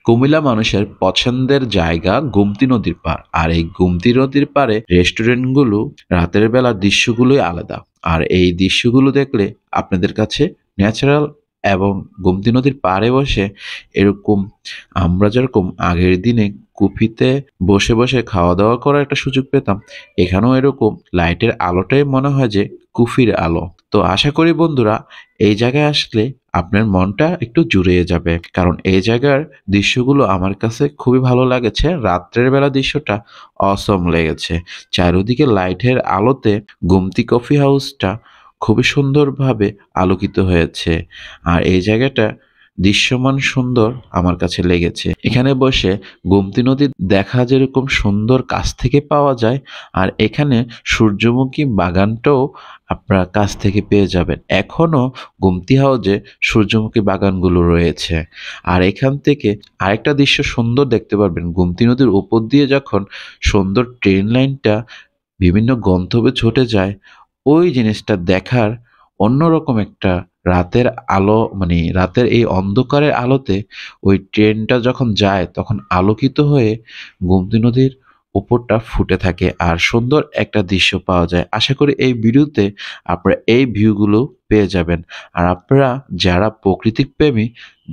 কুমিল্লা মানুষের পছন্দের জায়গা গোমতী নদীর পাড়। আর এই গোমতী নদীর পাড়ে রেস্টুরেন্টগুলো রাতের বেলা দৃশ্যগুলোই আলাদা। আর এই দৃশ্যগুলো দেখলে আপনাদের কাছে ন্যাচারাল এবং গোমতী নদীর পাড়ে বসে এরকম আমরা যেরকম আগের দিনে কুপিতে বসে বসে খাওয়া দাওয়া করার একটা সুযোগ পেতাম, এখানেও এরকম লাইটের আলোটাই মনে হয় যে কুফির আলো। তো আশা করি বন্ধুরা এই জায়গায় আসলে আপনার মনটা একটু জুড়িয়ে যাবে, কারণ এই জায়গার দৃশ্যগুলো আমার কাছে খুবই ভালো লাগেছে। রাত্রের বেলা দৃশ্যটা অসম লেগেছে। চারিদিকে লাইটের আলোতে গোমতী কফি হাউসটা খুবই সুন্দরভাবে আলোকিত হয়েছে। আর এই জায়গাটা দৃশ্যমান সুন্দর আমার কাছে লেগেছে। এখানে বসে গোমতী নদী দেখা যেরকম সুন্দর কাছ থেকে পাওয়া যায়, আর এখানে সূর্যমুখী বাগানটাও আপনারা কাছ থেকে পেয়ে যাবেন। এখনো গোমতী হাউজে সূর্যমুখী বাগানগুলো রয়েছে। আর এখান থেকে আরেকটা দৃশ্য সুন্দর দেখতে পারবেন, গোমতী নদীর উপর দিয়ে যখন সুন্দর ট্রেন লাইনটা বিভিন্ন গন্তব্যে ছুটে যায়, ওই জিনিসটা দেখার অন্যরকম একটা রাতের আলো, মানে রাতের এই অন্ধকারের আলোতে ওই ট্রেনটা যখন যায় তখন আলোকিত হয়ে গোমতী নদীর উপরটা ফুটে থাকে আর সুন্দর একটা দৃশ্য পাওয়া যায়। আশা করি এই ভিডিওতে আপনারা এই ভিউগুলো পেয়ে যাবেন। আর আপনারা যারা প্রকৃতিক প্রেমী,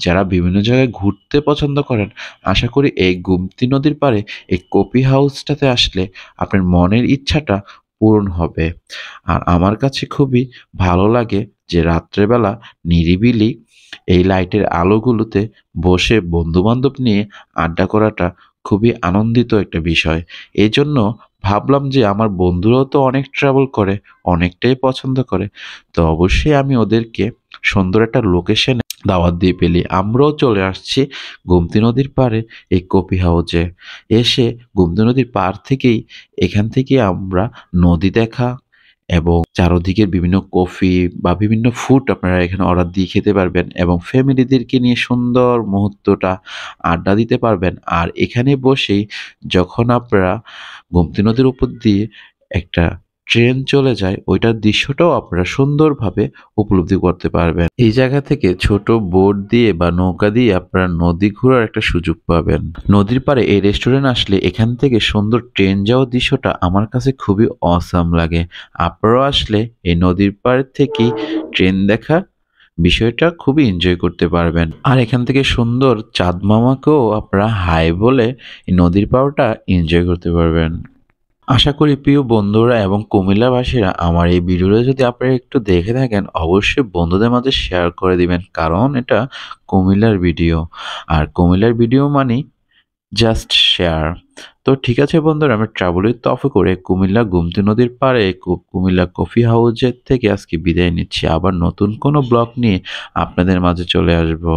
যারা বিভিন্ন জায়গায় ঘুরতে পছন্দ করেন, আশা করি এই গোমতী নদীর পাড়ে এই কফি হাউসটাতে আসলে আপনার মনের ইচ্ছাটা পূরণ হবে। আর আমার কাছে খুবই ভালো লাগে যে রাত্রেবেলা নিরিবিলি এই লাইটের আলোগুলোতে বসে বন্ধু-বান্ধব নিয়ে আড্ডা করাটা খুবই আনন্দিত একটা বিষয়। এজন্য ভাবলাম যে আমার বন্ধুরাও তো অনেক ট্রাভেল করে, অনেকটাই পছন্দ করে। তো অবশ্যই আমি ওদেরকে সুন্দর একটা লোকেশনে দাওয়াত দিয়ে ফেলি। আমরাও চলে আসছি গোমতী নদীর পাড়ে এই কফি হাউজে। এসে গোমতী নদীর পাড় থেকেই এখান থেকে আমরা নদী দেখা এবং চারদিকের বিভিন্ন কফি বা বিভিন্ন ফুড আপনারা এখানে অর্ডার দিয়ে খেতে পারবেন এবং ফ্যামিলিদেরকে নিয়ে সুন্দর মুহূর্তটা আড্ডা দিতে পারবেন। আর এখানে বসেই যখন আপনারা গোমতী নদীর উপর দিয়ে একটা ট্রেন চলে যায়, ওইটার দৃশ্যটাও আপনারা সুন্দরভাবে উপলব্ধি করতে পারবেন। এই জায়গা থেকে ছোট বোট দিয়ে বা নৌকা দিয়ে আপনারা নদী ঘোরার একটা সুযোগ পাবেন। নদীর পাড়ে এই রেস্টুরেন্ট আসলে এখান থেকে সুন্দর ট্রেন যাওয়ার দৃশ্যটা আমার কাছে খুবই অসাম লাগে। আপনারাও আসলে এই নদীর পাড় থেকেই ট্রেন দেখা বিষয়টা খুবই এনজয় করতে পারবেন। আর এখান থেকে সুন্দর চাঁদ মামাকেও আপনারা হাই বলে এই নদীর পাড়টা এনজয় করতে পারবেন। আশা করি প্রিয় বন্ধুরা এবং কুমিল্লাবাসীরা আমার এই ভিডিওটা যদি আপনারা একটু দেখে থাকেন, অবশ্যই বন্ধুদের মাঝে শেয়ার করে দিবেন, কারণ এটা কুমিল্লার ভিডিও। আর কুমিল্লার ভিডিও মানে জাস্ট শেয়ার। তো ঠিক আছে বন্ধুরা, আমি ট্রাভেল উইথ তফে করে কুমিল্লা গোমতী নদীর পাড়ে কুমিল্লা কফি হাউসের থেকে আজকে বিদায় নিচ্ছি। আবার নতুন কোনো ব্লগ নিয়ে আপনাদের মাঝে চলে আসবো।